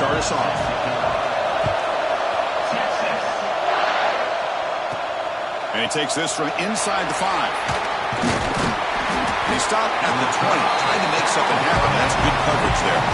start us off. And he takes this from inside the 5. They stop at the 20, trying to make something happen. That's good coverage there.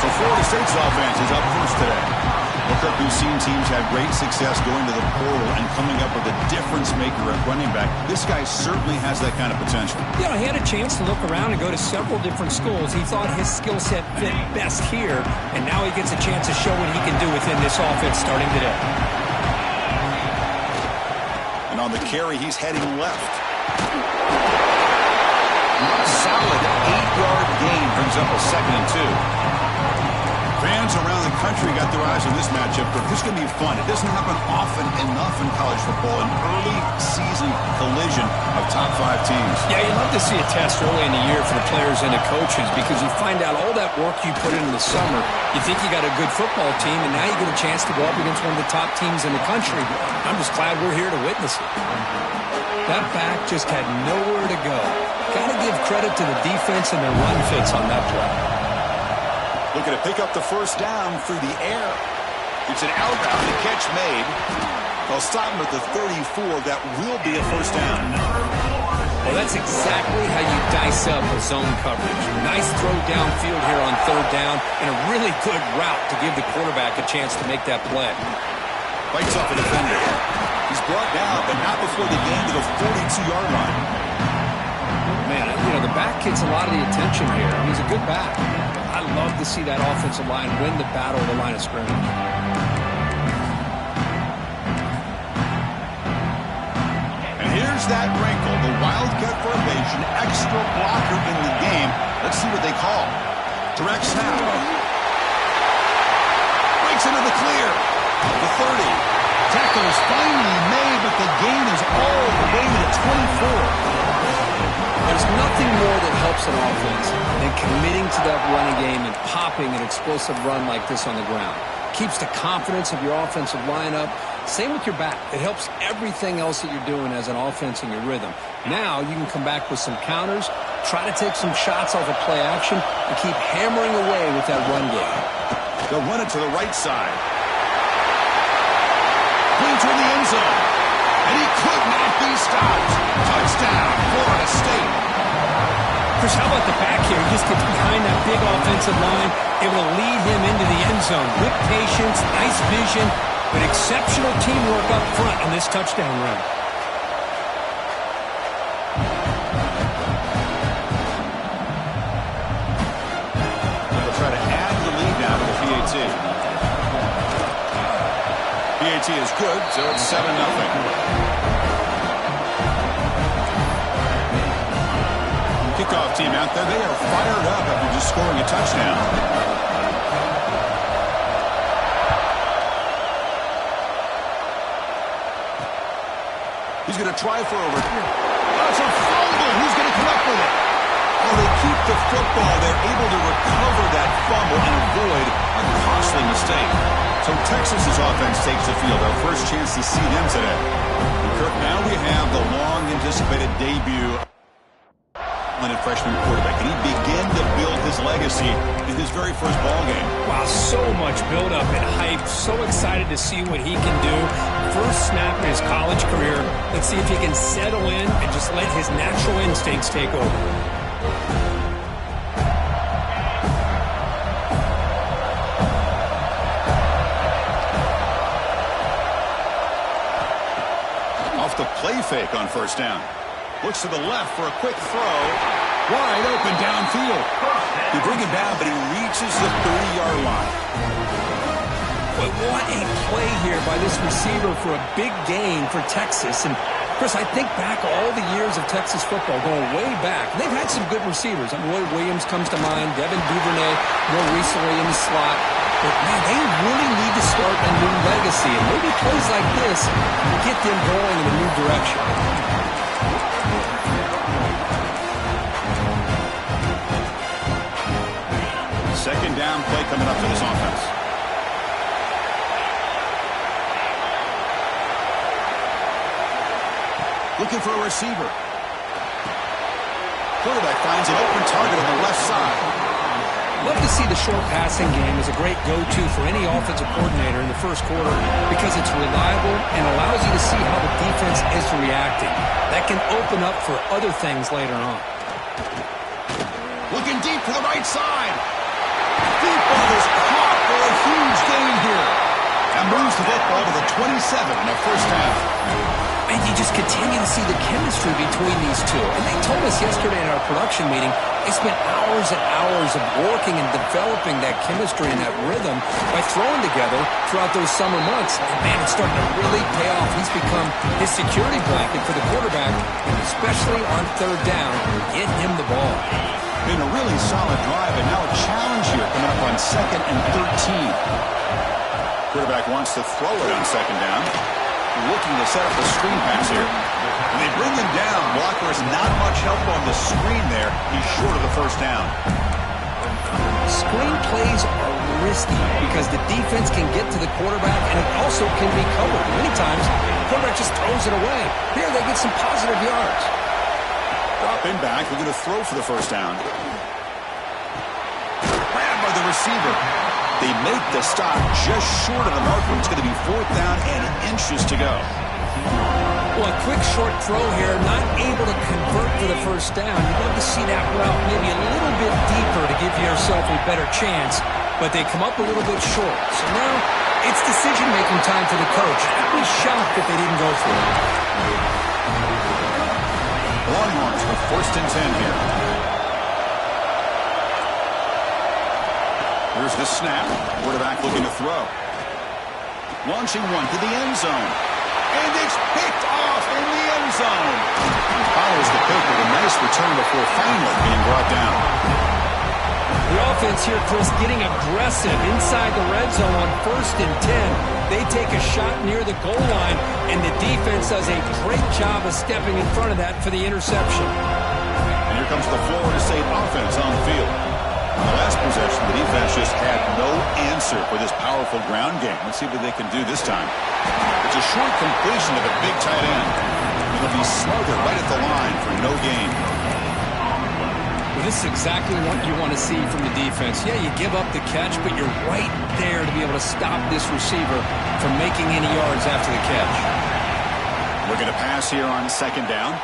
So Florida State's offense is up first today. Well, Kirk, we've seen teams have great success going to the portal and coming up with a difference maker at running back. This guy certainly has that kind of potential. Yeah, he had a chance to look around and go to several different schools. He thought his skill set fit best here, and now he gets a chance to show what he can do within this offense starting today. And on the carry, he's heading left. Solid 8-yard gain brings up a 2nd and 2. Fans around the country got their eyes on this matchup, but this is going to be fun. It doesn't happen often enough in college football, an early season collision of top 5 teams. Yeah, you love to see a test early in the year for the players and the coaches because you find out all that work you put in the summer. You think you got a good football team, and now you get a chance to go up against one of the top teams in the country. I'm just glad we're here to witness it. That back just had nowhere to go. Got to give credit to the defense and their run fits on that play. Looking to pick up the first down through the air. It's an outbound, the catch made. They'll stop him at the 34. That will be a first down. Well, that's exactly how you dice up a zone coverage. Nice throw downfield here on 3rd down, and a really good route to give the quarterback a chance to make that play. Fights off a defender. He's brought down, but not before the gain to the 42-yard line. Man, you know, the back gets a lot of the attention here. He's a good back. I love to see that offensive line win the battle of the line of scrimmage. And here's that wrinkle, the Wildcat formation, extra blocker in the game. Let's see what they call. Direct snap. Breaks into the clear. The 30. Tackle is finally made, but the gain is all the way to 24. There's nothing more that helps an offense than committing to that running game and popping an explosive run like this on the ground. Keeps the confidence of your offensive lineup. Same with your back. It helps everything else that you're doing as an offense in your rhythm. Now you can come back with some counters, try to take some shots off of play action, and keep hammering away with that run game. They'll run it to the right side. Clean toward the end zone. And he could not be stopped. Touchdown, Florida State. Chris, how about the back here? He just gets behind that big offensive line, able to lead him into the end zone. Good patience, nice vision, but exceptional teamwork up front on this touchdown run. They'll try to add the lead now to the PAT. PAT is good, so it's 7-0. Kickoff team out there, they are fired up after just scoring a touchdown. He's going to try for over here. Oh, it's a fumble. Who's going to come up with it? Oh, they keep the football. They're able to recover that fumble and avoid a costly mistake. So Texas's offense takes the field. Our first chance to see them today. And Kirk, now we have the long-anticipated debut of freshman quarterback. Can he begin to build his legacy in his very first ball game? Wow, so much build-up and hype. So excited to see what he can do. First snap in his college career. Let's see if he can settle in and just let his natural instincts take over. Off the play fake on first down. Looks to the left for a quick throw. Wide open downfield. They bring him down, but he reaches the 30-yard line. But what a play here by this receiver for a big gain for Texas. And, Chris, I think back all the years of Texas football, going way back. They've had some good receivers. Roy Williams comes to mind, Devin Duvernay more recently in the slot. But, man, they really need to start a new legacy. And maybe plays like this will get them going in a new direction. Second down play coming up for this offense. Looking for a receiver. Quarterback finds an open target on the left side. Love to see the short passing game as a great go-to for any offensive coordinator in the first quarter because it's reliable and allows you to see how the defense is reacting. That can open up for other things later on. Looking deep to the right side. Deep ball is caught for a huge gain here. That moves the football to the 27 in the first half. And you just continue to see the chemistry between these two. And they told us yesterday in our production meeting, they spent hours and hours of working and developing that chemistry and that rhythm by throwing together throughout those summer months. And man, it's starting to really pay off. He's become his security blanket for the quarterback, and especially on third down, get him the ball. Been a really solid drive, and now a challenge here coming up on 2nd and 13. Quarterback wants to throw it on 2nd down. Looking to set up a screen pass here. And they bring him down. Blocker has not much help on the screen there. He's short of the first down. Screen plays are risky because the defense can get to the quarterback, and it also can be covered. Many times, the quarterback just throws it away. Here, they get some positive yards. Drop in back. Looking to throw for the first down. Grabbed by the receiver. They make the stop just short of the marker. It's going to be 4th down and inches to go. Well, a quick short throw here, not able to convert for the first down. You'd love to see that route maybe a little bit deeper to give yourself a better chance, but they come up a little bit short. So now it's decision-making time for the coach. I'd be shocked if they didn't go for it. Longhorns with 1st and 10 here. Here's the snap. Quarterback looking to throw. Launching one to the end zone. And it's picked off in the end zone. Follows the pick with a nice return before finally being brought down. The offense here, Chris, getting aggressive inside the red zone on 1st and 10. They take a shot near the goal line, and the defense does a great job of stepping in front of that for the interception. And here comes the Florida State offense on the field. On the last possession, the defense just had no answer for this powerful ground game. Let's see what they can do this time. It's a short completion of a big tight end. It'll be smothered right at the line for no gain. Well, this is exactly what you want to see from the defense. Yeah, you give up the catch, but you're right there to be able to stop this receiver from making any yards after the catch. Looking to pass here on 2nd down.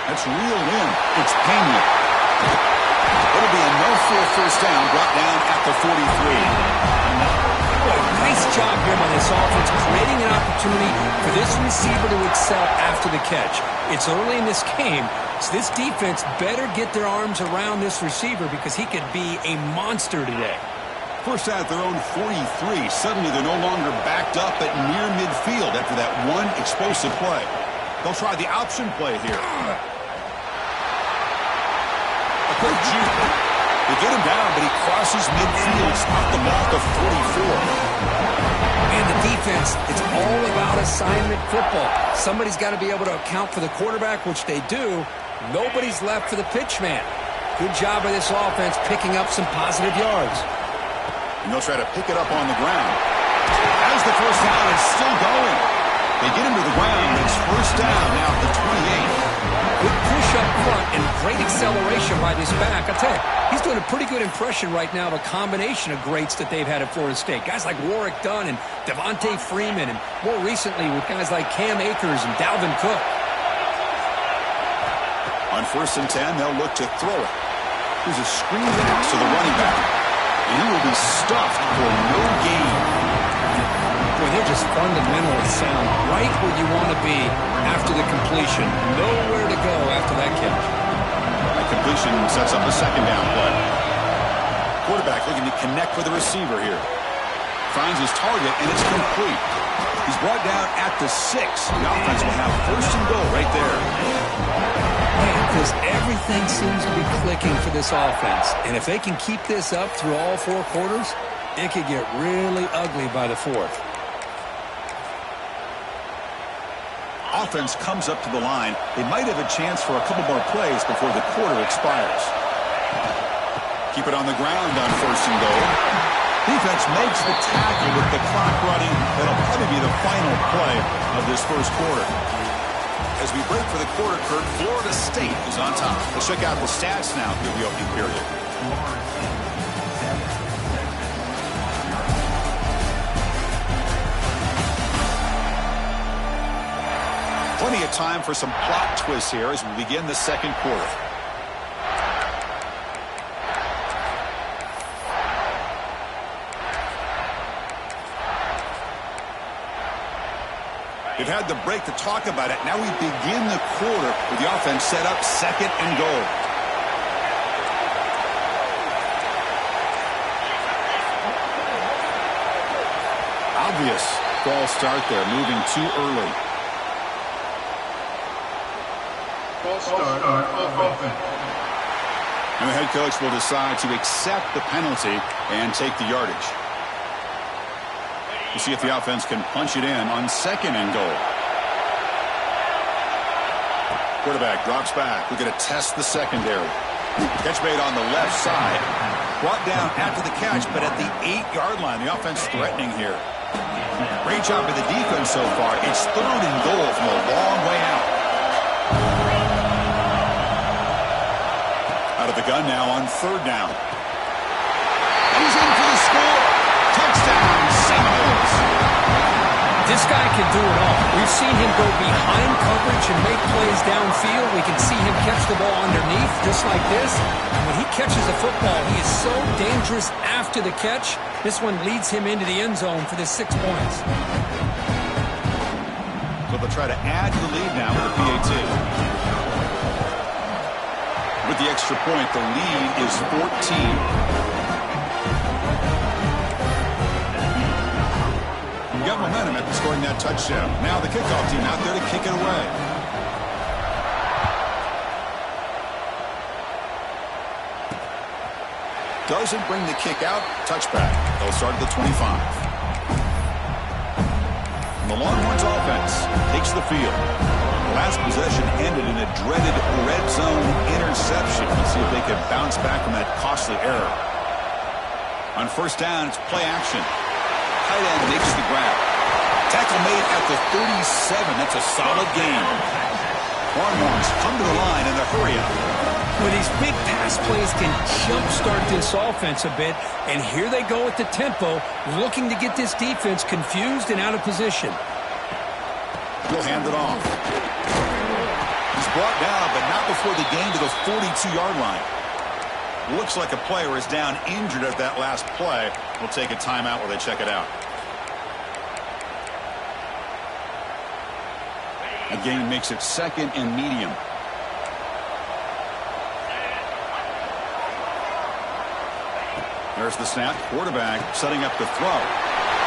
That's reeled in. It's Pena. It'll be enough for a first down, brought down at the 43. Well, nice job here by this offense, creating an opportunity for this receiver to excel after the catch. It's early in this game, so this defense better get their arms around this receiver because he could be a monster today. First at their own 43. Suddenly they're no longer backed up at near midfield after that one explosive play. They'll try the option play here. A quick juke. They get him down, but he crosses midfield. Stop the ball to 44. And the defense, it's all about assignment football. Somebody's got to be able to account for the quarterback, which they do. Nobody's left for the pitch man. Good job by this offense picking up some positive yards. And they'll try to pick it up on the ground. As the first down is still going. They get him to the ground. It's first down now at the 28. Good push up front and great acceleration by this back. I'll tell you, he's doing a pretty good impression right now of a combination of greats that they've had at Florida State. Guys like Warwick Dunn and Devontae Freeman, and more recently with guys like Cam Akers and Dalvin Cook. On 1st and 10, they'll look to throw it. Here's a screen pass to the running back. And he will be stuffed for no gain. Boy, they're just fundamentally sound, right where you want to be after the completion. Nowhere to go after that catch. That completion sets up a 2nd down play. Quarterback looking to connect with the receiver here. Finds his target, and it's complete. He's brought down at the 6. The offense will have 1st and goal right there. Man, because everything seems to be clicking for this offense. And if they can keep this up through all 4 quarters, it could get really ugly by the 4th. Offense comes up to the line. They might have a chance for a couple more plays before the quarter expires. Keep it on the ground on 1st and goal. Defense makes the tackle with the clock running. That'll probably be the final play of this first quarter. As we break for the quarter, Kurt, Florida State is on top. Let's check out the stats now through the opening period. time for some plot twists here as we begin the second quarter. We've had the break to talk about it. Now we begin the quarter with the offense set up 2nd and goal. Obvious false start there, moving too early. False start offense. And the head coach will decide to accept the penalty and take the yardage. We'll see if the offense can punch it in on 2nd and goal. Quarterback drops back. We're going to test the secondary. Catch made on the left side. Brought down after the catch, but at the 8-yard line. The offense threatening here. Great job by the defense so far. It's 3rd and goal from a long way out. Out of the gun now on 3rd down. And he's in for the score. Touchdown, Seminoles. This guy can do it all. We've seen him go behind coverage and make plays downfield. We can see him catch the ball underneath just like this. And when he catches the football, he is so dangerous after the catch. This one leads him into the end zone for the 6 points. So they'll try to add to the lead now with a PAT. With the extra point, the lead is 14. Got momentum after scoring that touchdown. Now the kickoff team out there to kick it away. Doesn't bring the kick out. Touchback. They'll start at the 25. And the Longhorns offense takes the field. The last possession ended in a dreaded red zone interception. Let's see if they can bounce back from that costly error. On 1st down, it's play action. Tight end makes the grab. Tackle made at the 37. That's a solid gain. Longhorns come to the line in the hurry up. Well, these big pass plays can jumpstart this offense a bit, and here they go at the tempo, looking to get this defense confused and out of position. He'll hand it off. He's brought down, but not before the gain to the 42-yard line. Looks like a player is down injured at that last play. We'll take a timeout while they check it out. A gain makes it 2nd and medium. There's the snap. Quarterback setting up the throw.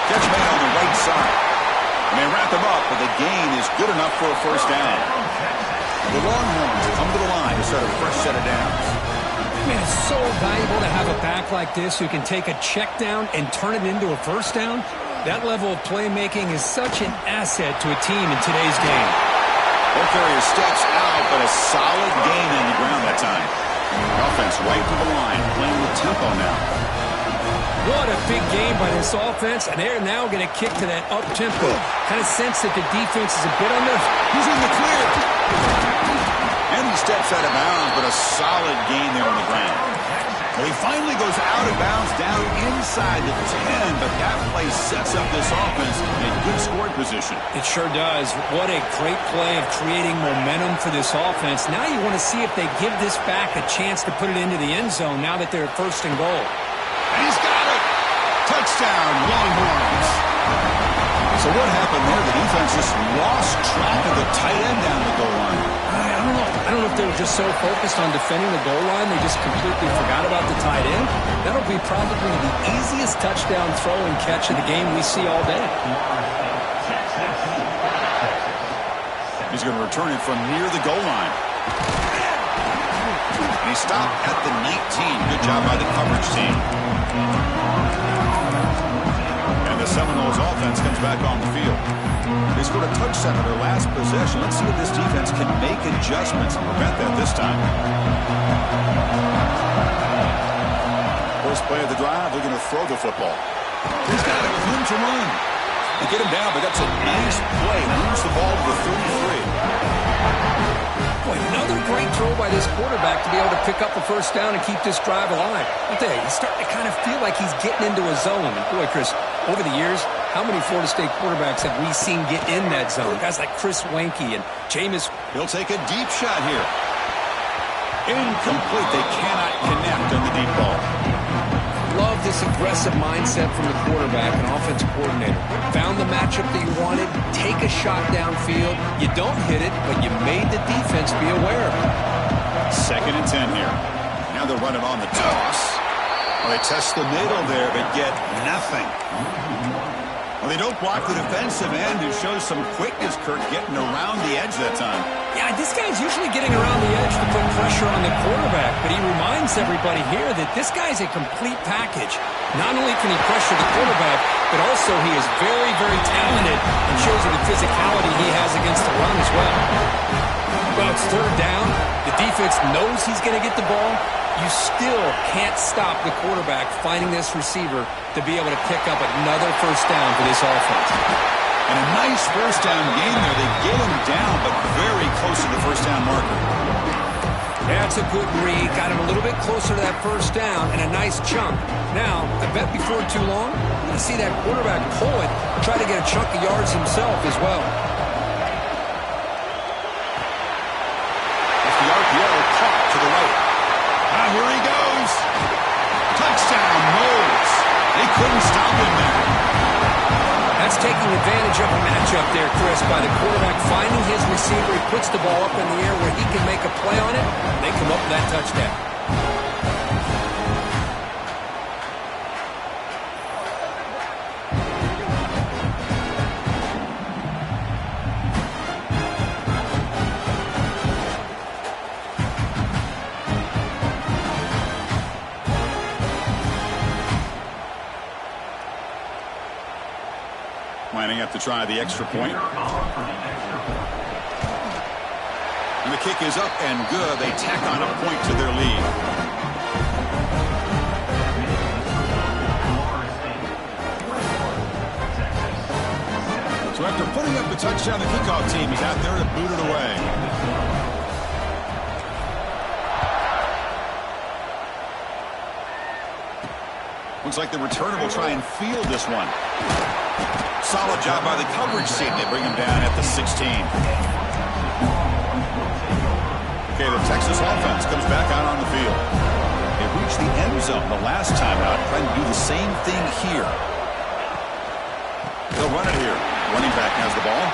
Catch made on the right side. And they wrap him up, but the gain is good enough for a 1st down. The Longhorns come to the line to start a fresh set of downs. Man, it's so valuable to have a back like this who can take a check down and turn it into a 1st down. That level of playmaking is such an asset to a team in today's game. Ball carrier steps out, but a solid gain on the ground that time. Offense right to the line, playing with tempo now. What a big game by this offense, and they're now going to kick to that up-tempo. Kind of sense that the defense is a bit under. He's in the clear. And he steps out of bounds, but a solid gain there on the ground. Well, he finally goes out of bounds down inside the 10, but that play sets up this offense in good scoring position. It sure does. What a great play of creating momentum for this offense. Now you want to see if they give this back a chance to put it into the end zone now that they're 1st and goal. And he's got it. Touchdown, Longhorns. So what happened there? The defense just lost track of the tight end down the goal line. I don't know if they were just so focused on defending the goal line they just completely forgot about the tight end. That'll be probably the easiest touchdown throw and catch of the game we see all day. He's going to return it from near the goal line. And he stopped at the 19. Good job by the coverage team. And the Seminoles offense comes back on the field. They scored a touchdown on their last possession. Let's see if this defense can make adjustments and prevent that this time. First play of the drive, they're going to throw the football. He's got it with room to run. They get him down, but that's a nice play. Moves the ball to the 33. Boy, another great throw by this quarterback to be able to pick up a first down and keep this drive alive. I tell you, he's starting to kind of feel like he's getting into a zone. And boy, Chris, over the years, how many Florida State quarterbacks have we seen get in that zone? Guys like Chris Weinke and Jameis. He'll take a deep shot here. Incomplete. They cannot connect on the deep ball. Love this aggressive mindset from the quarterback and offensive coordinator. Found the matchup that you wanted, take a shot downfield. You don't hit it, but you made the defense be aware of it. 2nd and 10 here. Now they're running on the toss. Well, they test the middle there, but get nothing. Well, they don't block the defensive end, who shows some quickness, Kirk, getting around the edge that time. Yeah, this guy's usually getting around the edge to put pressure on the quarterback, but he reminds everybody here that this guy's a complete package. Not only can he pressure the quarterback, but also he is very, very talented and shows you the physicality he has against the run as well. Well, it's 3rd down. The defense knows he's going to get the ball. You still can't stop the quarterback finding this receiver to be able to pick up another first down for this offense. And a nice first down game there. They get him down, but very close to the first down marker. That's a good read. Got him a little bit closer to that first down and a nice chunk. Now, I bet before too long, you're going to see that quarterback pull it, try to get a chunk of yards himself as well. It's the RPO caught to the right. Now here he goes. Touchdown, Moles. They couldn't stop him there. That's taking advantage of a matchup there, Chris, by the quarterback finding his receiver. He puts the ball up in the air where he can make a play on it. They come up with that touchdown. Lining up to try the extra point. And the kick is up and good. They tack on a point to their lead. So after putting up the touchdown, the kickoff team is out there to boot it away. Looks like the returner will try and field this one. Solid job by the coverage team. They bring him down at the 16. Okay, the Texas offense comes back out on the field. They reached the end zone the last time out, trying to do the same thing here. They'll run it here. Running back has the ball.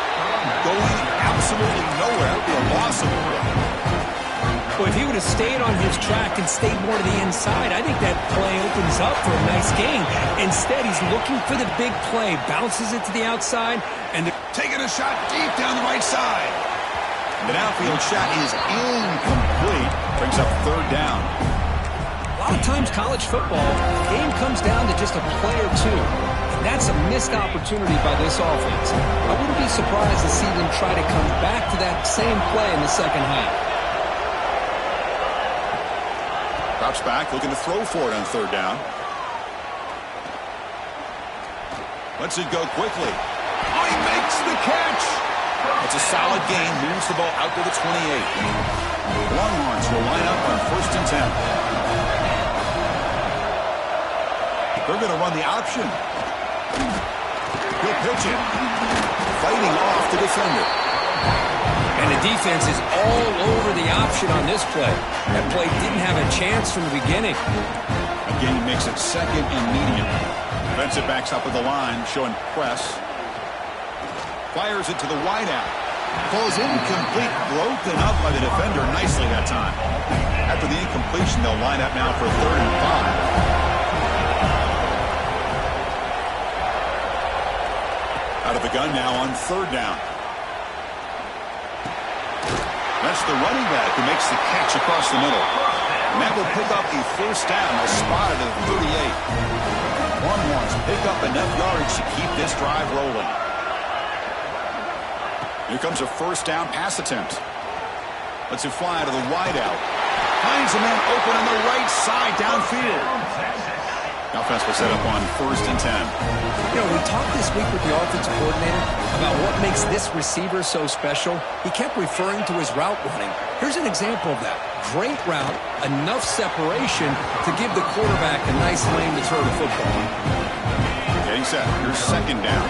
Going absolutely nowhere. It'll be a loss of the play. Well, if he would have stayed on his track and stayed more to the inside, I think that play opens up for a nice gain. Instead, he's looking for the big play, bounces it to the outside, and taking a shot deep down the right side. The outfield shot is incomplete. Brings up 3rd down. A lot of times college football, the game comes down to just a play or two. And that's a missed opportunity by this offense. I wouldn't be surprised to see them try to come back to that same play in the second half. Drops back, looking to throw for it on 3rd down. Lets it go quickly. Oh, he makes the catch. It's a solid gain, moves the ball out to the 28. Longhorns will line up on 1st and 10. They're going to run the option. He'll pitch it. Fighting off the defender. And the defense is all over the option on this play. That play didn't have a chance from the beginning. Again, he makes it 2nd and medium. Defensive backs up with the line, showing press. Fires it to the wideout. Falls incomplete, broken up by the defender nicely that time. After the incompletion, they'll line up now for 3rd and 5. Out of the gun now on 3rd down. That's the running back who makes the catch across the middle. And that will pick up a first down. A spot at the 38. Longhorns pick up enough yards to keep this drive rolling. Here comes a first down pass attempt. Lets it fly to the wideout. Finds a man open on the right side downfield. Offense will set up on 1st and 10. You know, we talked this week with the offensive coordinator about what makes this receiver so special. He kept referring to his route running. Here's an example of that. Great route, enough separation to give the quarterback a nice lane to throw the football. Getting set. Here's 2nd down.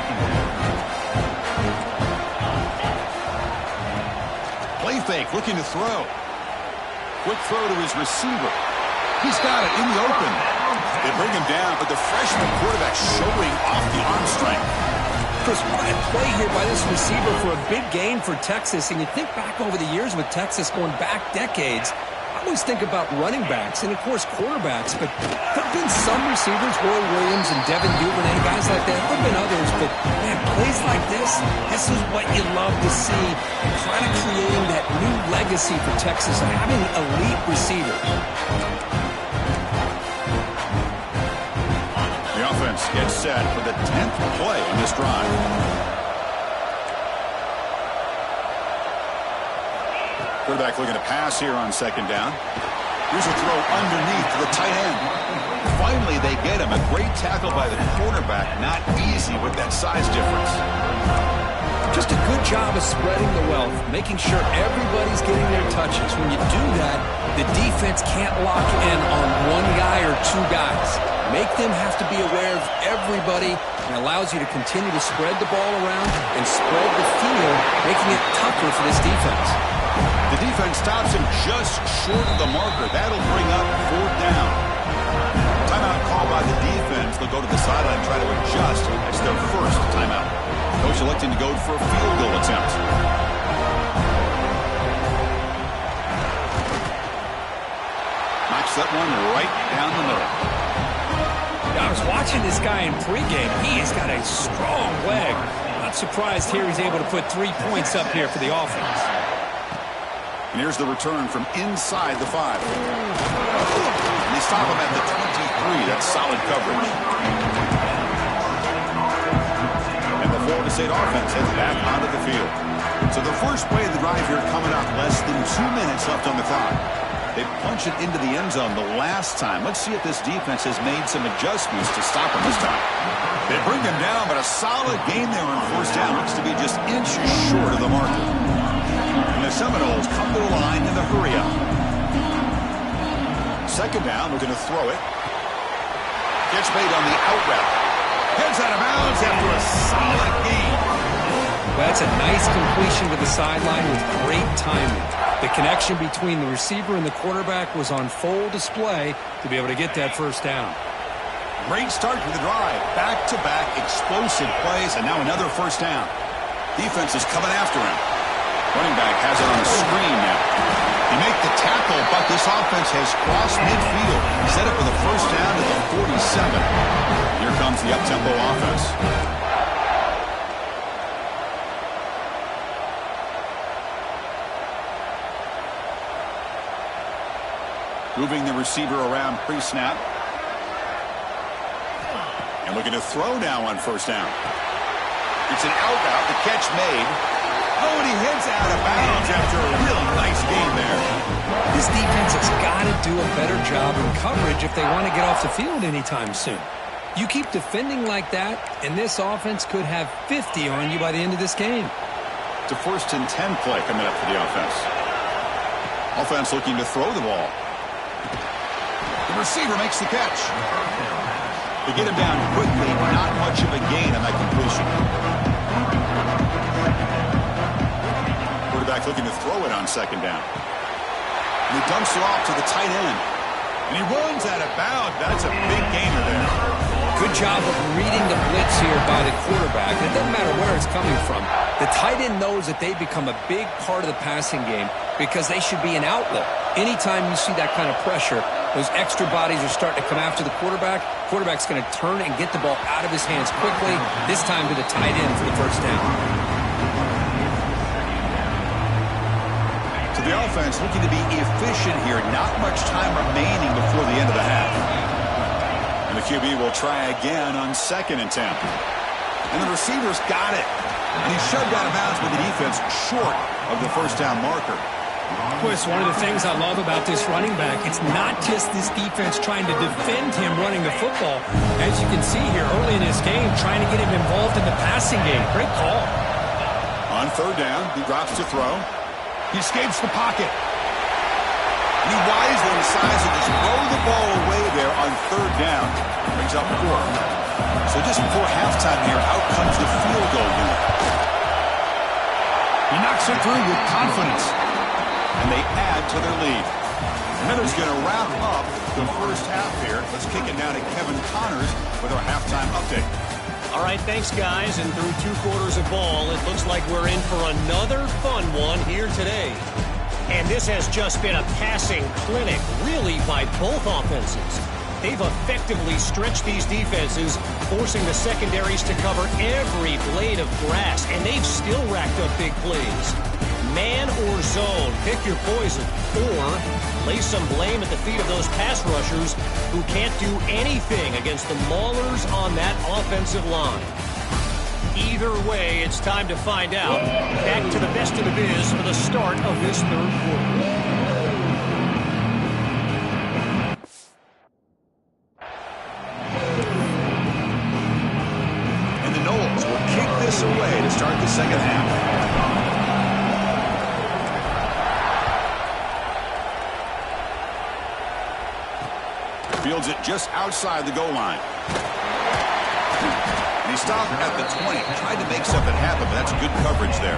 Play fake, looking to throw. Quick throw to his receiver. He's got it in the open. They bring him down, but the freshman quarterback showing off the arm strength. Chris, what a play here by this receiver for a big gain for Texas. And you think back over the years with Texas going back decades, I always think about running backs and, of course, quarterbacks. But there have been some receivers, Roy Williams and Devin Duvernay, guys like that. There have been others, but, man, plays like this is what you love to see. Kind of creating that new legacy for Texas, having elite receivers. Gets set for the 10th play in this drive. Quarterback looking to pass here on 2nd down. Here's a throw underneath to the tight end. Finally, they get him. A great tackle by the cornerback. Not easy with that size difference. Just a good job of spreading the wealth, making sure everybody's getting their touches. When you do that, the defense can't lock in on one guy or two guys. Make them have to be aware of everybody, and allows you to continue to spread the ball around and spread the field, making it tougher for this defense. The defense stops him just short of the marker. That'll bring up 4th down. Timeout call by the defense. They'll go to the sideline and try to adjust. It's their first timeout. Coach electing to go for a field goal attempt. Knocks that one right down the middle. I was watching this guy in pregame. He has got a strong leg. Not surprised here he's able to put 3 points up here for the offense. And here's the return from inside the 5. And they stop him at the 23. That's solid coverage. And the Florida State offense heads back onto the field. So the first play of the drive here coming up, less than 2 minutes left on the clock. They punch it into the end zone the last time. Let's see if this defense has made some adjustments to stop him this time. They bring him down, but a solid gain there on 1st down. Looks to be just inches short of the marker. And the Seminoles come to the line in the hurry-up. 2nd down, looking to throw it. Gets made on the out route. Heads out of bounds after a solid gain. That's a nice completion to the sideline with great timing. The connection between the receiver and the quarterback was on full display to be able to get that 1st down. Great start to the drive. Back-to-back explosive plays, and now another 1st down. Defense is coming after him. Running back has it on a screen now. They make the tackle, but this offense has crossed midfield. Set up for the 1st down to the 47. Here comes the up-tempo offense. Moving the receiver around pre-snap. And looking to throw now on 1st down. It's an out route. The catch made. Oh, and he heads out of bounds after a really nice gain there. This defense has got to do a better job in coverage if they want to get off the field anytime soon. You keep defending like that, and this offense could have 50 on you by the end of this game. It's a 1st and 10 play coming up for the offense. Offense looking to throw the ball. The receiver makes the catch. They get him down quickly. Not much of a gain on that completion. Quarterback looking to throw it on 2nd down. And he dumps it off to the tight end. And he runs out of bounds. That's a big gainer there. Good job of reading the blitz here by the quarterback. It doesn't matter where it's coming from. The tight end knows that they become a big part of the passing game because they should be an outlet. Anytime you see that kind of pressure, those extra bodies are starting to come after the quarterback. Quarterback's going to turn and get the ball out of his hands quickly, this time to the tight end for the 1st down. So the offense looking to be efficient here. Not much time remaining before the end of the half. And the QB will try again on 2nd and 10. And the receiver's got it. And he's shoved out of bounds with the defense short of the 1st down marker. Boy, it's one of the things I love about this running back. It's not just this defense trying to defend him running the football. As you can see here early in this game, trying to get him involved in the passing game. Great call. On third down, he drops to throw. He escapes the pocket. He wisely decides to just throw the ball away there on third down. Brings up 4. So just before halftime here, out comes the field goal unit. He knocks it through with confidence. And they add to their lead. And that is going to wrap up the first half here. Let's kick it now to Kevin Connors with our halftime update. All right, thanks, guys. And through 2 quarters of ball, it looks like we're in for another fun one here today. And this has just been a passing clinic, really, by both offenses. They've effectively stretched these defenses, forcing the secondaries to cover every blade of grass, and they've still racked up big plays. Man or zone, pick your poison, or lay some blame at the feet of those pass rushers who can't do anything against the maulers on that offensive line. Either way, it's time to find out. Back to the best of the biz for the start of this third quarter. And the Knowles will kick this away to start the second half. Fields it just outside the goal line. And he stopped at the 20. Tried to make something happen, but that's good coverage there.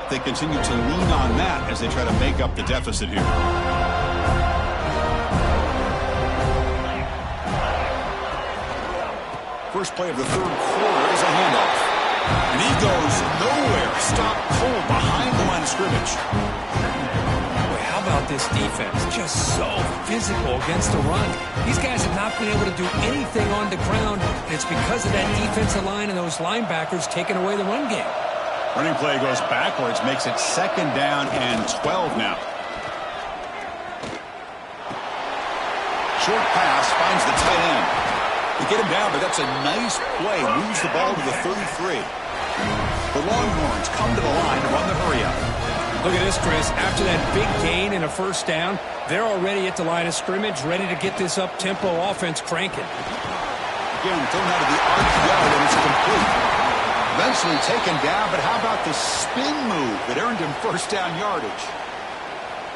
They continue to lean on that as they try to make up the deficit here. First play of the third quarter is a handoff. And he goes nowhere. Stop cold behind the line of scrimmage. Boy, how about this defense? Just so physical against the run. These guys have not been able to do anything on the ground. And it's because of that defensive line and those linebackers taking away the run game. Running play goes backwards, makes it second down and 12 now. Short pass finds the tight end. They get him down, but that's a nice play. Moves the ball to the 33. The Longhorns come to the line to run the hurry-up. Look at this, Chris. After that big gain and a first down, they're already at the line of scrimmage, ready to get this up-tempo offense cranking. Again, thrown out of the RPO, and it's complete. Eventually taken down, but how about the spin move that earned him first down yardage?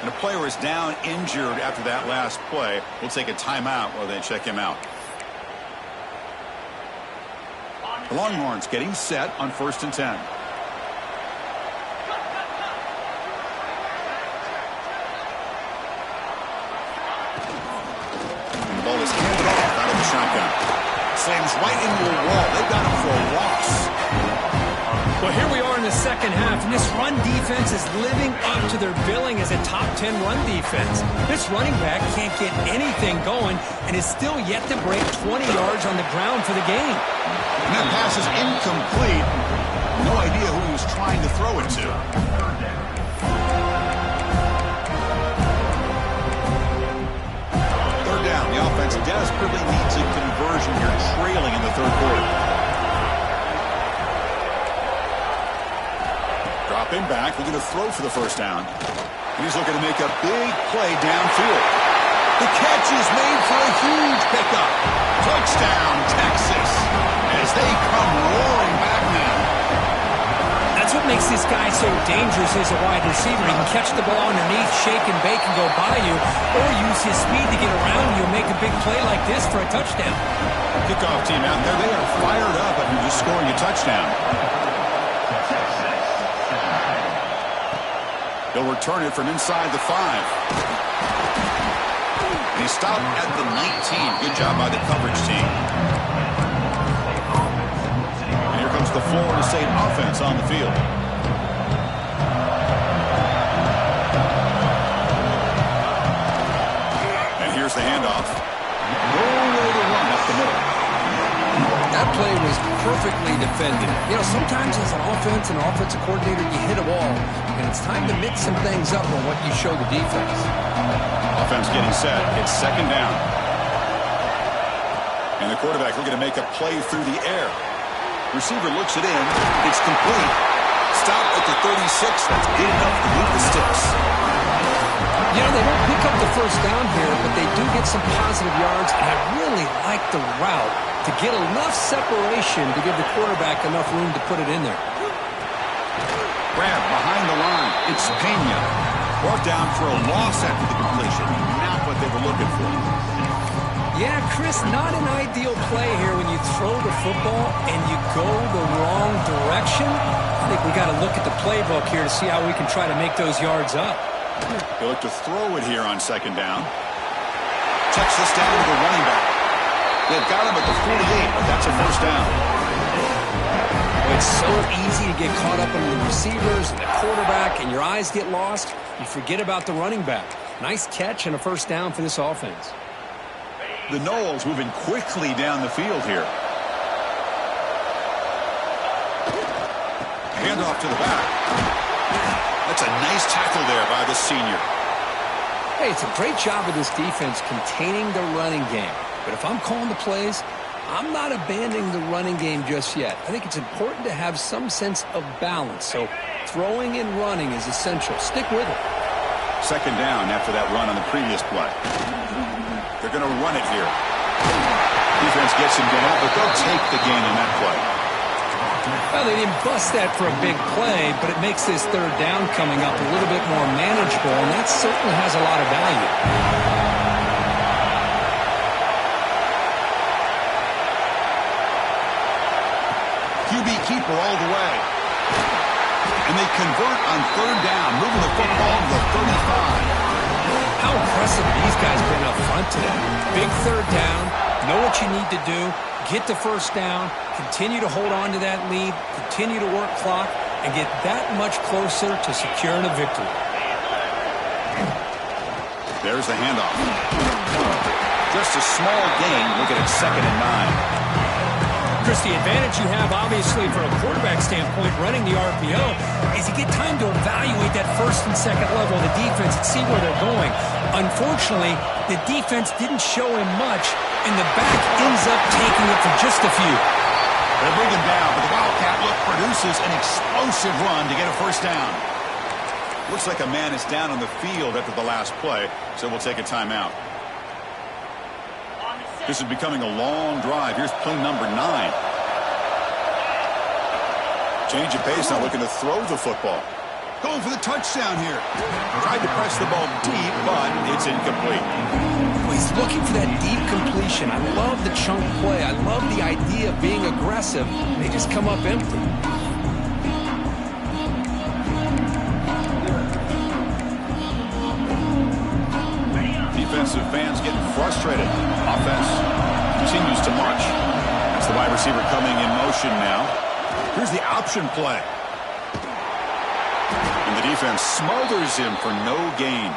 And a player is down injured after that last play. We'll take a timeout while they check him out. The Longhorns getting set on 1st and 10. And the ball is handed off out of the shotgun. Slams right into the wall. They've got him for a loss. Well, here we are in the second half, and this run defense is living up to their billing as a top 10 run defense. This running back can't get anything going and is still yet to break 20 yards on the ground for the game. And that pass is incomplete. No idea who he was trying to throw it to. Third down. The offense desperately needs a conversion here, trailing in the third quarter. Dropping back, looking to throw for the first down. And he's looking to make a big play downfield. The catch is made for a huge pickup. Touchdown, Texas, as they come roaring back now. That's what makes this guy so dangerous as a wide receiver. He can catch the ball underneath, shake and bake and go by you, or use his speed to get around you and make a big play like this for a touchdown. Kickoff team out there, they are fired up after just scoring a touchdown. They'll return it from inside the 5. And he stopped at the 19. Good job by the coverage team. And here comes the Florida State offense on the field. And here's the handoff. No way to run up the middle. That play was perfectly defended. You know, sometimes as an offensive coordinator, you hit a wall, and it's time to mix some things up on what you show the defense. Offense getting set. It's second down. And the quarterback looking to make a play through the air. Receiver looks it in. It's complete. Stop at the 36. That's good enough to move the sticks. You know, they don't pick up the first down here, but they do get some positive yards, and I really like the route to get enough separation to give the quarterback enough room to put it in there. Grab behind the line. It's Pena. Brought down for a loss after the completion. Not what they were looking for. Yeah, Chris, not an ideal play here when you throw the football and you go the wrong direction. I think we got to look at the playbook here to see how we can try to make those yards up. They look to throw it here on second down. Checks this down to the running back. They've got him at the 48, but that's a first down. It's so easy to get caught up in the receivers and the quarterback, and your eyes get lost. You forget about the running back. Nice catch and a first down for this offense. The Noles moving quickly down the field here. Handoff to the back. That's a nice tackle there by the senior. Hey, it's a great job of this defense containing the running game. But if I'm calling the plays, I'm not abandoning the running game just yet. I think it's important to have some sense of balance. So throwing and running is essential. Stick with it. Second down after that run on the previous play. They're going to run it here. Defense gets him down, but they'll take the gain in that play. Well, they didn't bust that for a big play, but it makes this third down coming up a little bit more manageable, and that certainly has a lot of value. QB keeper all the way. And they convert on third down, moving the football to the 35. How impressive have these guys been up front today? Big third down, know what you need to do, get the first down, continue to hold on to that lead, continue to work clock, and get that much closer to securing a victory. There's the handoff. Just a small gain. Look at it, 2nd and 9. Chris, the advantage you have, obviously, from a quarterback standpoint, running the RPO, is you get time to evaluate that first and second level of the defense and see where they're going. Unfortunately, the defense didn't show him much, and the back ends up taking it for just a few. They'll bring him down, but the Wildcat look produces an explosive run to get a first down. Looks like a man is down on the field after the last play, so we'll take a timeout. This is becoming a long drive. Here's play number 9. Change of pace, now looking to throw the football. Going for the touchdown here. Tried to press the ball deep, but it's incomplete. He's looking for that deep completion. I love the chunk play. I love the idea of being aggressive. They just come up empty. Defensive fans getting frustrated. Offense continues to march. That's the wide receiver coming in motion now. Here's the option play. And the defense smothers him for no gain.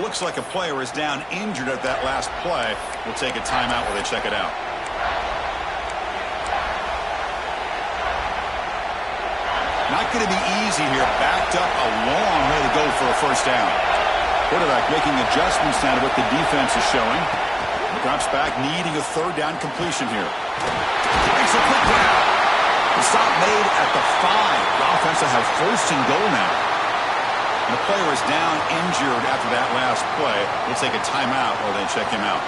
Looks like a player is down injured at that last play. We'll take a timeout while they check it out. Not going to be easy here. Backed up a long way to go for a first down. Quarterback making adjustments now to what the defense is showing. Drops back, needing a third down completion here. Makes a quick down. The stop made at the 5. The offense will have first and goal now. And the player is down injured after that last play. We'll take a timeout while they check him out.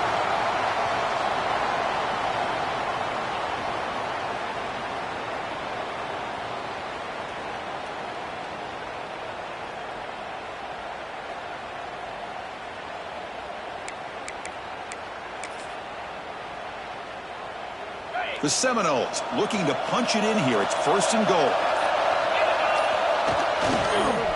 The Seminoles looking to punch it in here. It's first and goal.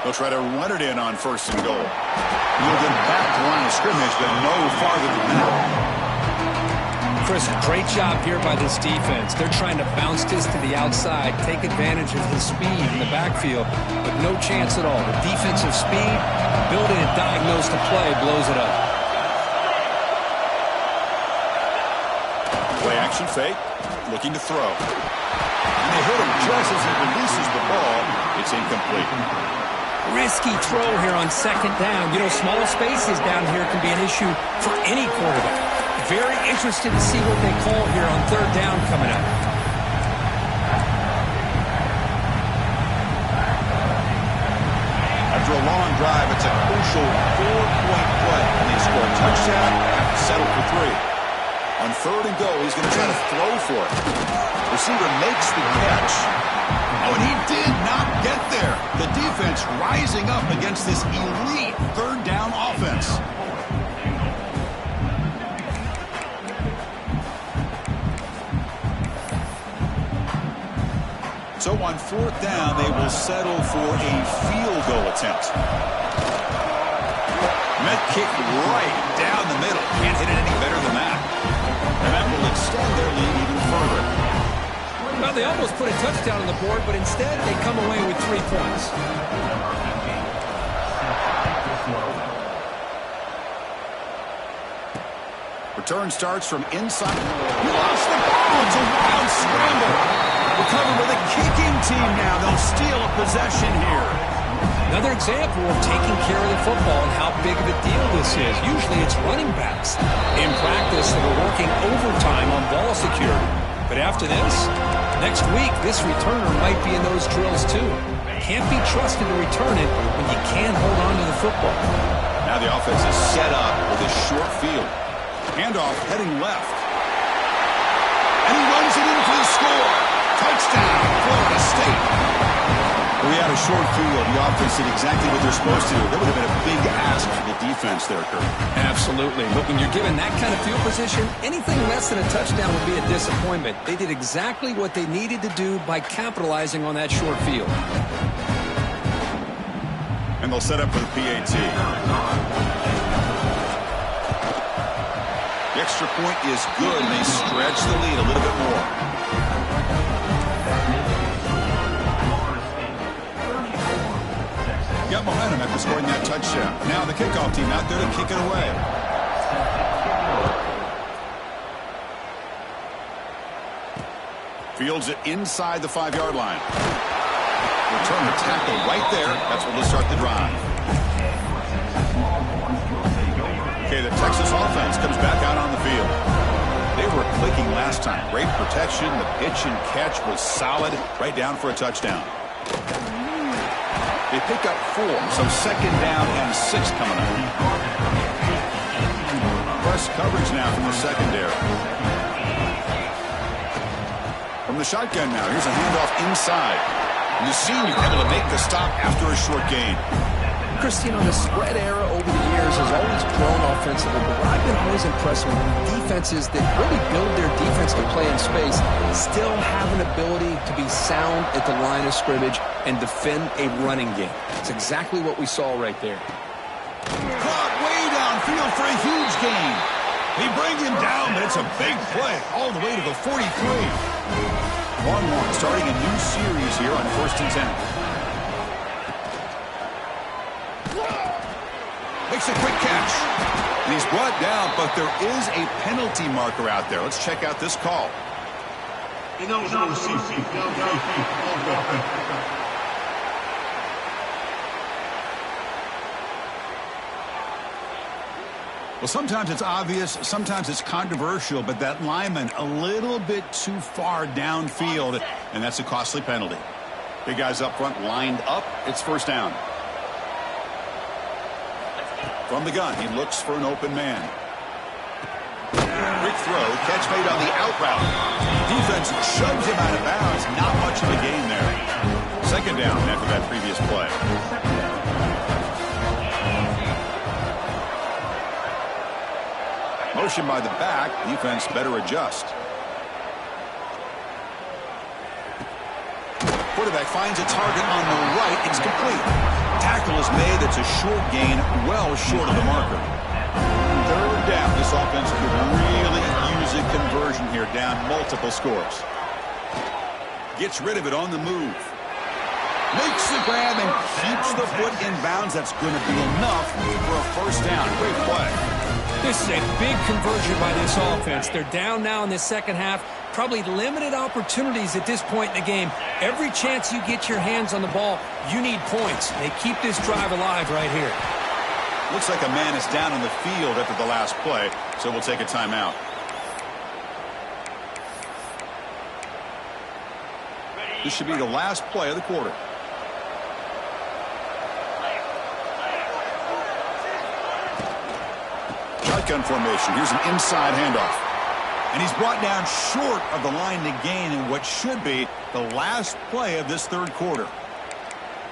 They'll try to run it in on first and goal. He'll get back to the line of scrimmage, but no farther than that. Chris, great job here by this defense. They're trying to bounce this to the outside, take advantage of his speed in the backfield, but no chance at all. The defensive speed, ability to diagnose the play, blows it up. Play action fake. Looking to throw. And they hit him just as he releases the ball. It's incomplete. Risky throw here on second down. You know, small spaces down here can be an issue for any quarterback. Very interested to see what they call here on third down coming up. After a long drive, it's a crucial 4-point play. And they score a touchdown and have to settle for 3. On third and goal, he's going to try to throw for it. Receiver makes the catch. Oh, and he did not get there. The defense rising up against this elite third down offense. So on fourth down, they will settle for a field goal attempt. Met kick right down the middle. Can't hit it any better than that. And that will extend their lead even further. Well, they almost put a touchdown on the board, but instead they come away with 3 points. Return starts from inside. He lost the ball. It's a wild scramble. Recovered with a kicking team now. They'll steal a possession here. Another example of taking care of the football and how big of a deal this is. Usually it's running backs. In practice, they were working overtime on ball security. But after this, next week, this returner might be in those drills too. Can't be trusted to return it when you can't hold on to the football. Now the offense is set up with a short field. Handoff heading left. And he runs it in for the score. Touchdown, Florida State. We had a short field. The offense did exactly what they're supposed to do. That would have been a big ask for the defense there, Kurt. Absolutely. But when you're given that kind of field position, anything less than a touchdown would be a disappointment. They did exactly what they needed to do by capitalizing on that short field. And they'll set up for the PAT. The extra point is good, and they stretch the lead a little bit more. Got momentum after scoring that touchdown. Now the kickoff team out there to kick it away. Fields it inside the 5-yard line. Return the tackle right there. That's where they'll start the drive. Okay, the Texas offense comes back out on the field. They were clicking last time. Great protection. The pitch and catch was solid. Right down for a touchdown. They pick up 4, so second down and 6 coming up. Press coverage now from the secondary. From the shotgun now, here's a handoff inside. And the senior able to make the stop after a short gain. Chris, the spread era over the years has always grown offensively, but what I've been always impressed with defenses that really build their defense to play in space still have an ability to be sound at the line of scrimmage and defend a running game. It's exactly what we saw right there. Caught way downfield for a huge gain. They bring him down, but it's a big play all the way to the 43. 1-1, starting a new series here on 1st and 10. Makes a quick catch. And he's brought down, but there is a penalty marker out there. Let's check out this call. Well, sometimes it's obvious, sometimes it's controversial, but that lineman a little bit too far downfield, and that's a costly penalty. Big guys up front lined up. It's first down. From the gun, he looks for an open man. Quick throw, catch made on the out route. Defense shoves him out of bounds. Not much of a gain there. Second down after that previous play. Motion by the back. Defense better adjust. Quarterback finds a target on the right. It's complete. Tackle is made. That's a short gain, well short of the marker. Third down. This offense could really use a conversion here, down multiple scores. Gets rid of it on the move. Makes the grab and keeps the foot in bounds. That's going to be enough for a first down. Great play. This is a big conversion by this offense. They're down now in the second half. Probably limited opportunities at this point in the game. Every chance you get your hands on the ball, you need points. They keep this drive alive right here. Looks like a man is down on the field after the last play, so we'll take a timeout. This should be the last play of the quarter. Shotgun formation. Here's an inside handoff. And he's brought down short of the line to gain in what should be the last play of this third quarter.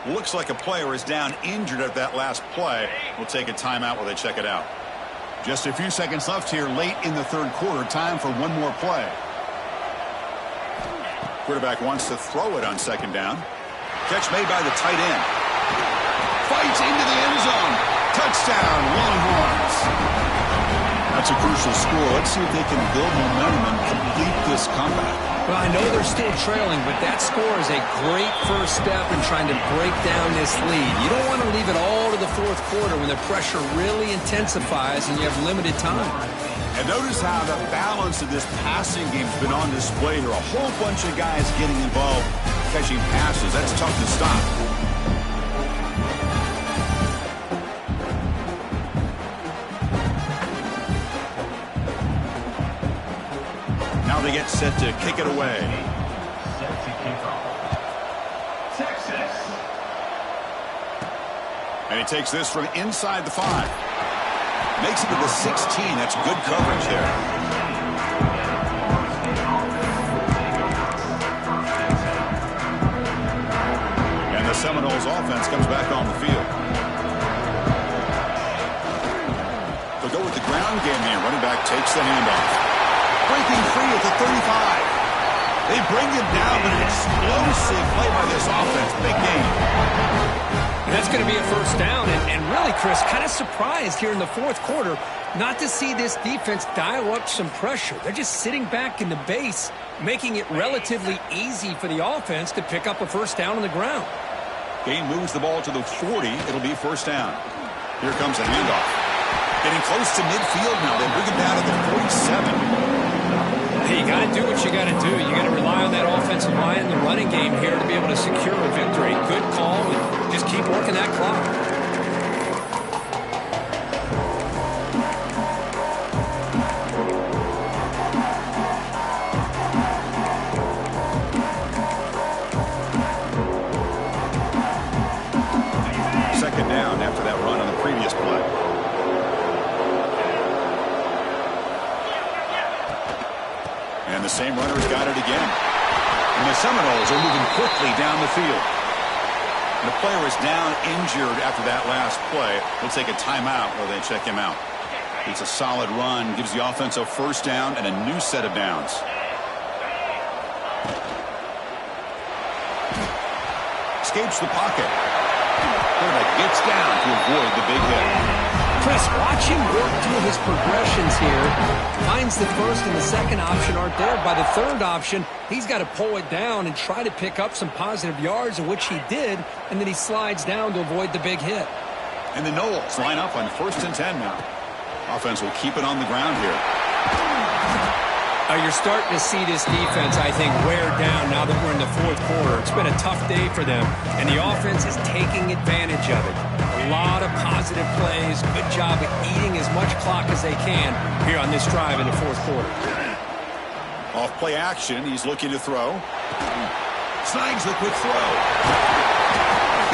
Looks like a player is down injured at that last play. We'll take a timeout while they check it out. Just a few seconds left here late in the third quarter. Time for one more play. Quarterback wants to throw it on second down. Catch made by the tight end. Fights into the end zone. Touchdown, Longhorns. That's a crucial score. Let's see if they can build momentum and complete this comeback. Well, I know they're still trailing, but that score is a great first step in trying to break down this lead. You don't want to leave it all to the fourth quarter when the pressure really intensifies and you have limited time. And notice how the balance of this passing game has been on display here. A whole bunch of guys getting involved, catching passes. That's tough to stop. Now they get set to kick it away. Set to kick off. Texas. And he takes this from inside the 5. Makes it to the 16. That's good coverage there. And the Seminoles offense comes back on the field. They'll go with the ground game here. Running back takes the handoff. Breaking free at the 35. They bring him down, but an explosive play by this offense. Big game. That's going to be a first down. And really, Chris, kind of surprised here in the fourth quarter not to see this defense dial up some pressure. They're just sitting back in the base, making it relatively easy for the offense to pick up a first down on the ground. Gain moves the ball to the 40. It'll be first down. Here comes a handoff. Getting close to midfield now. They bring it down to the 47. Hey, you got to do what you got to do. You got to rely on that offensive line in the running game here to be able to secure a victory. Good call, and just keep working that clock. Down after that run on the previous play. And the same runner's got it again. And the Seminoles are moving quickly down the field. And the player is down injured after that last play. They'll take a timeout where they check him out. It's a solid run, gives the offense a first down and a new set of downs. Escapes the pocket. Quarterback gets down to avoid the big hit. Chris, watch him work through his progressions here. Finds the first and the second option aren't there. By the third option, he's got to pull it down and try to pick up some positive yards, of which he did, and then he slides down to avoid the big hit. And the Noles line up on 1st and 10 now. Offense will keep it on the ground here. You're starting to see this defense, I think, wear down now that we're in the fourth quarter. It's been a tough day for them, and the offense is taking advantage of it. A lot of positive plays. Good job at eating as much clock as they can here on this drive in the fourth quarter. Off play action. He's looking to throw. Snags the quick throw.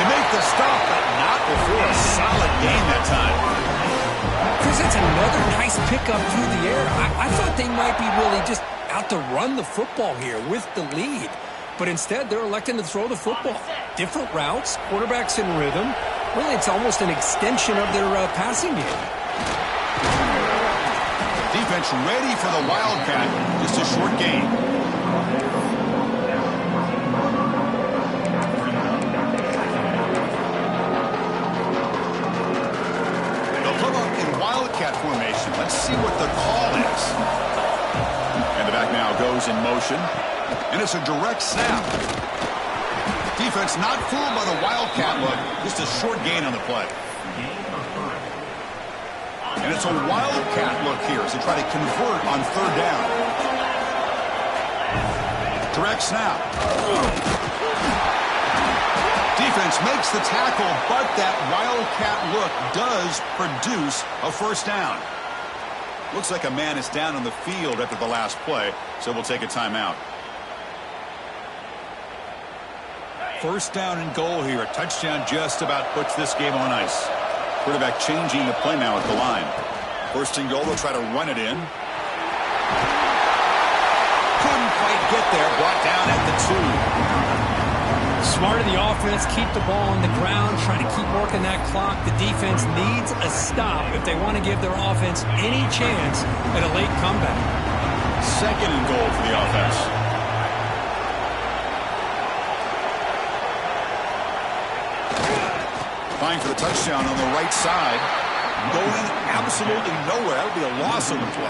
They make the stop, but not before a solid gain that time. Chris, that's another nice pickup through the air. I thought they might be really just out to run the football here with the lead. But instead, they're electing to throw the football. Different routes, quarterbacks in rhythm. Really, it's almost an extension of their passing game. Defense ready for the Wildcat. Just a short gain. Wildcat formation. Let's see what the call is. And the back now goes in motion. And it's a direct snap. Defense not fooled by the Wildcat look. Just a short gain on the play. And it's a Wildcat look here as they try to convert on 3rd down. Direct snap. Defense makes the tackle, but that Wildcat look does produce a first down. Looks like a man is down on the field after the last play, so we'll take a timeout. First down and goal here. A touchdown just about puts this game on ice. Quarterback changing the play now at the line. First and goal, they'll try to run it in. Couldn't quite get there. Brought down at the 2. Smart of the offense, keep the ball on the ground, trying to keep working that clock. The defense needs a stop if they want to give their offense any chance at a late comeback. 2nd and goal for the offense. Vying for the touchdown on the right side. Going absolutely nowhere. That would be a loss on the play.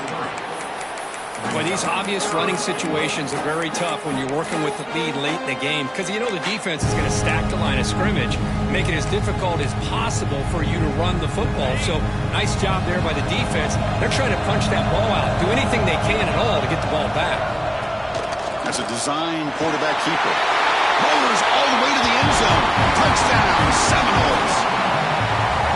Well, these obvious running situations are very tough when you're working with the lead late in the game because you know the defense is going to stack the line of scrimmage, make it as difficult as possible for you to run the football. So nice job there by the defense. They're trying to punch that ball out, do anything they can at all to get the ball back. That's a design quarterback keeper. Rollers all the way to the end zone. Touchdown, Seminoles.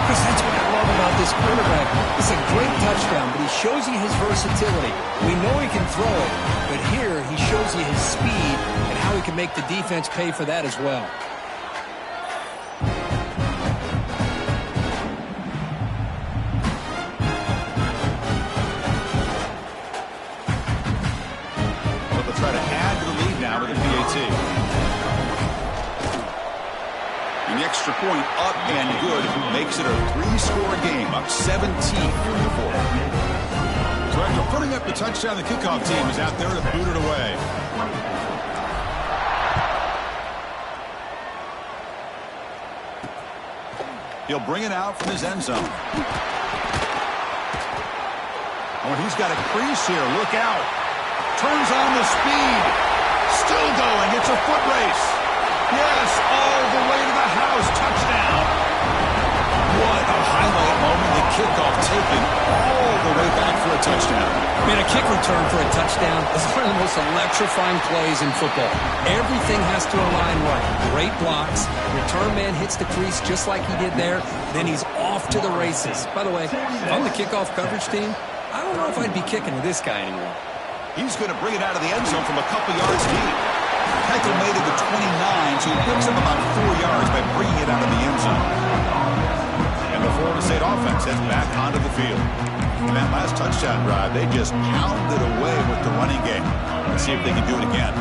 Chris, that's what I love about this quarterback. It's a great touchdown, but he shows you his versatility. We know he can throw it, but here he shows you his speed and how he can make the defense pay for that as well. But they'll try to add to the lead now with a PAT. And the extra point up and good makes it a 3-score game, up 17 here in the fourth. So after putting up the touchdown, the kickoff team is out there to boot it away. He'll bring it out from his end zone. Oh, he's got a crease here. Look out. Turns on the speed. Still going. It's a foot race. Yes, all the way to the house. Touchdown. What a highlight moment. The kickoff taken all the way back for a touchdown. Man, a kick return for a touchdown is one of the most electrifying plays in football. Everything has to align right. Great blocks. Return man hits the crease just like he did there. Then he's off to the races. By the way, if I'm the kickoff coverage team, I don't know if I'd be kicking to this guy anymore. He's going to bring it out of the end zone from a couple yards deep. Heckle made it to 29, so he picks up about 4 yards by bringing it out of the end zone. And the Florida State offense heads back onto the field. In that last touchdown drive, they just pounded away with the running game. Let's see if they can do it again.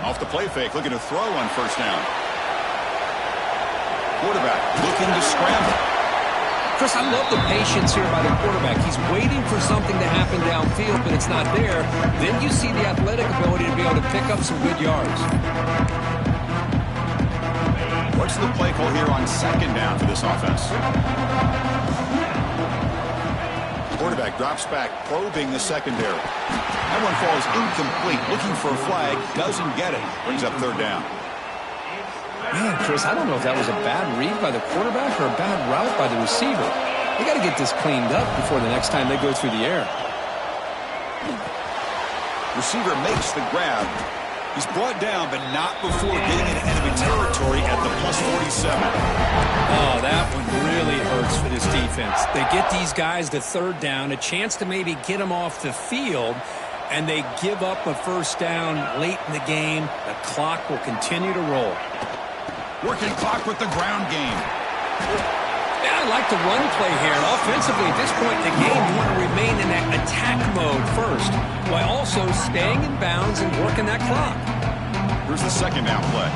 Off the play fake, looking to throw on first down. Quarterback looking to scramble. Chris, I love the patience here by the quarterback. He's waiting for something to happen downfield, but it's not there. Then you see the athletic ability to be able to pick up some good yards. What's the play call here on second down for this offense? Quarterback drops back, probing the secondary. That one falls incomplete, looking for a flag, doesn't get it. Brings up third down. Man, Chris, I don't know if that was a bad read by the quarterback or a bad route by the receiver. They got to get this cleaned up before the next time they go through the air. Receiver makes the grab. He's brought down, but not before getting into enemy territory at the +47. Oh, that one really hurts for this defense. They get these guys to third down, a chance to maybe get them off the field, and they give up a first down late in the game. The clock will continue to roll. Working clock with the ground game. Yeah, I like the run play here. Offensively, at this point in the game, you want to remain in that attack mode first, while also staying in bounds and working that clock. Here's the second down play.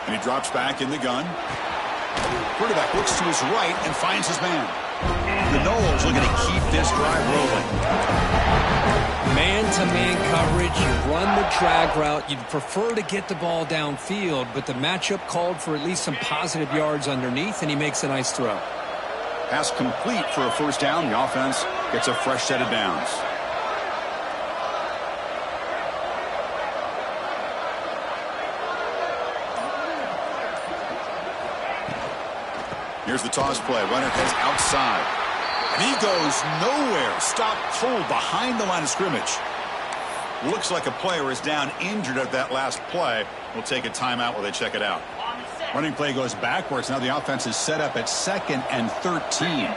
And he drops back in the gun. Quarterback looks to his right and finds his man. The Noles looking to keep this drive rolling. Man-to-man coverage, you run the drag route. You'd prefer to get the ball downfield, but the matchup called for at least some positive yards underneath, and he makes a nice throw. Pass complete for a first down. The offense gets a fresh set of downs. Here's the toss play. Runner heads outside. And he goes nowhere. Stopped cold behind the line of scrimmage. Looks like a player is down injured at that last play. We'll take a timeout while they check it out. Running play goes backwards. Now the offense is set up at 2nd and 13.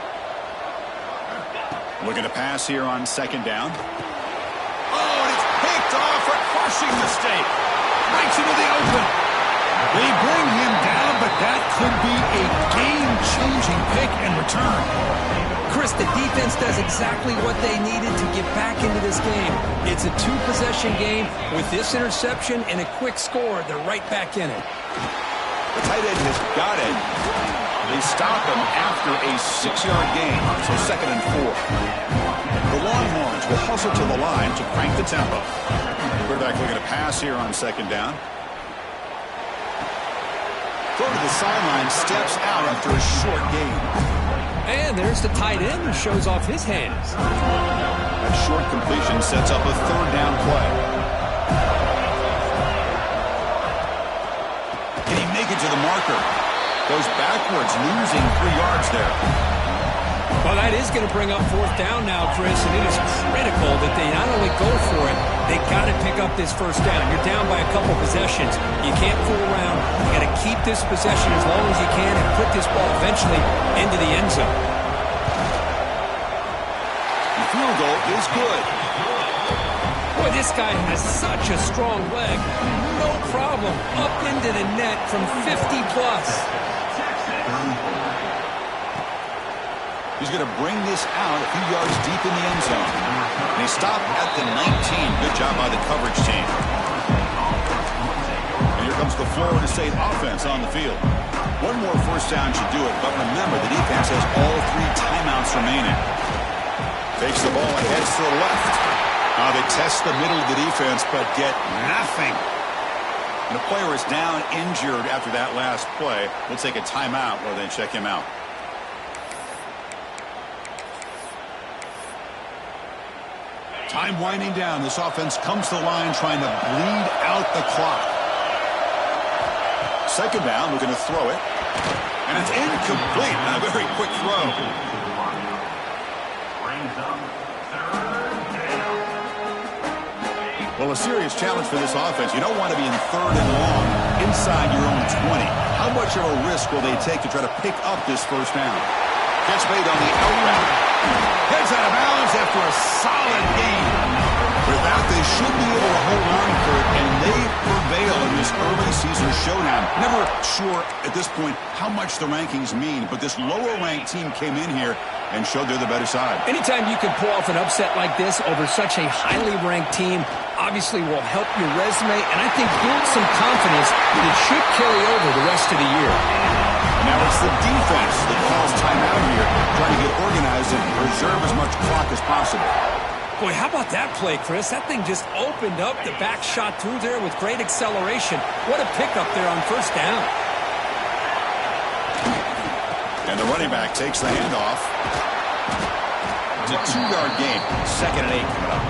Looking to pass here on second down. Oh, and it's picked off. A crushing mistake. Right into the open. They bring him down, but that could be a game-changing pick and return. Chris, the defense does exactly what they needed to get back into this game. It's a 2-possession game. With this interception and a quick score, they're right back in it. The tight end has got it. They stop him after a 6-yard gain, so 2nd and 4. The Longhorns will hustle to the line to crank the tempo. Quarterback looking to pass here on second down. Throw to the sideline, steps out after a short gain. And there's the tight end who shows off his hands. That short completion sets up a third down play. Can he make it to the marker? Goes backwards, losing 3 yards there. Well, that is going to bring up fourth down now, Chris, and it is critical that they not only go for it, they got to pick up this first down. You're down by a couple possessions. You can't fool around. You got to keep this possession as long as you can and put this ball eventually into the end zone. The field goal is good. Boy, this guy has such a strong leg. No problem. Up into the net from 50-plus. He's going to bring this out a few yards deep in the end zone. And he stopped at the 19. Good job by the coverage team. And here comes the Florida State offense on the field. One more first first down should do it, but remember, the defense has all 3 timeouts remaining. Takes the ball and heads to the left. They test the middle of the defense, but get nothing. And the player is down injured after that last play. We'll take a timeout while they check him out. Time winding down. This offense comes to the line trying to bleed out the clock. Second down, we're going to throw it. And it's incomplete. A very quick throw. Well, a serious challenge for this offense. You don't want to be in 3rd and long inside your own 20. How much of a risk will they take to try to pick up this first down? Catch made on the out route. Heads out of bounds after a solid gain. With that, they should be able to hold on, Kurt, and they prevail in this early season showdown. Never sure at this point how much the rankings mean, but this lower-ranked team came in here and showed they're the better side. Anytime you can pull off an upset like this over such a highly ranked team, obviously will help your resume, and I think build some confidence that it should carry over the rest of the year. Now it's the defense that calls timeout here, trying to get organized and preserve as much clock as possible. Boy, how about that play, Chris? That thing just opened up. The back shot through there with great acceleration. What a pickup there on first down. And the running back takes the handoff. It's a 2-yard gain. 2nd and 8 coming up.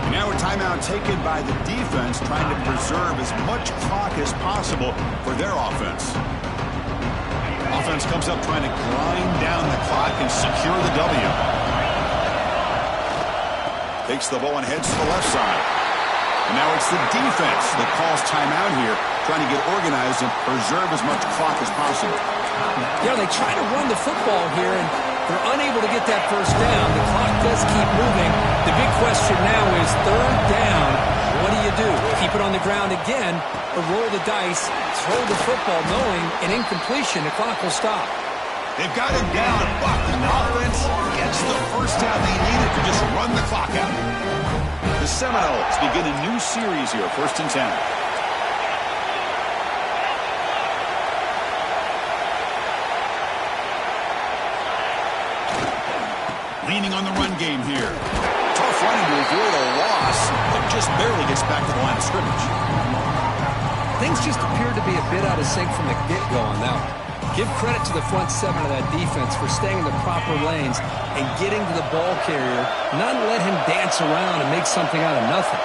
And now a timeout taken by the defense, trying to preserve as much clock as possible for their offense. Offense comes up trying to grind down the clock and secure the W. Takes the ball and heads to the left side. And now it's the defense that calls timeout here, trying to get organized and preserve as much clock as possible. Yeah, they try to run the football here, and they're unable to get that first down. The clock does keep moving. The big question now is 3rd down. What do? Keep it on the ground again, or roll the dice, throw the football, knowing an incompletion, the clock will stop. They've got him down, but the offense gets the first down they needed to just run the clock out. The Seminoles begin a new series here, 1st and 10. Leaning on the run game here. Tough running to avoid a loss, but just barely gets back to the line of scrimmage. Things just appeared to be a bit out of sync from the get-go on that one. Give credit to the front 7 of that defense for staying in the proper lanes and getting to the ball carrier, not let him dance around and make something out of nothing.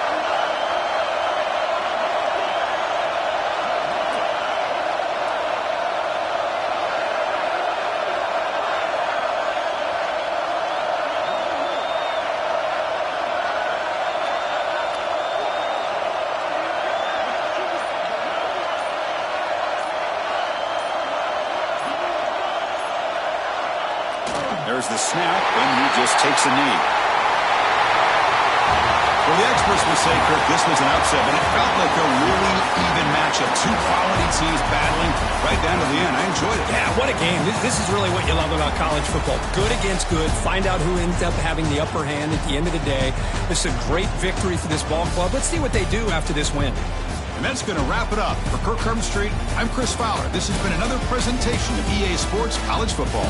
There's the snap, and he just takes a knee. Well, the experts would say, Kirk, this was an upset, but it felt like a really even matchup. 2 quality teams battling right down to the end. I enjoyed it. Yeah, what a game. This is really what you love about college football. Good against good. Find out who ends up having the upper hand at the end of the day. This is a great victory for this ball club. Let's see what they do after this win. And that's going to wrap it up. For Kirk Street, I'm Chris Fowler. This has been another presentation of EA Sports College Football.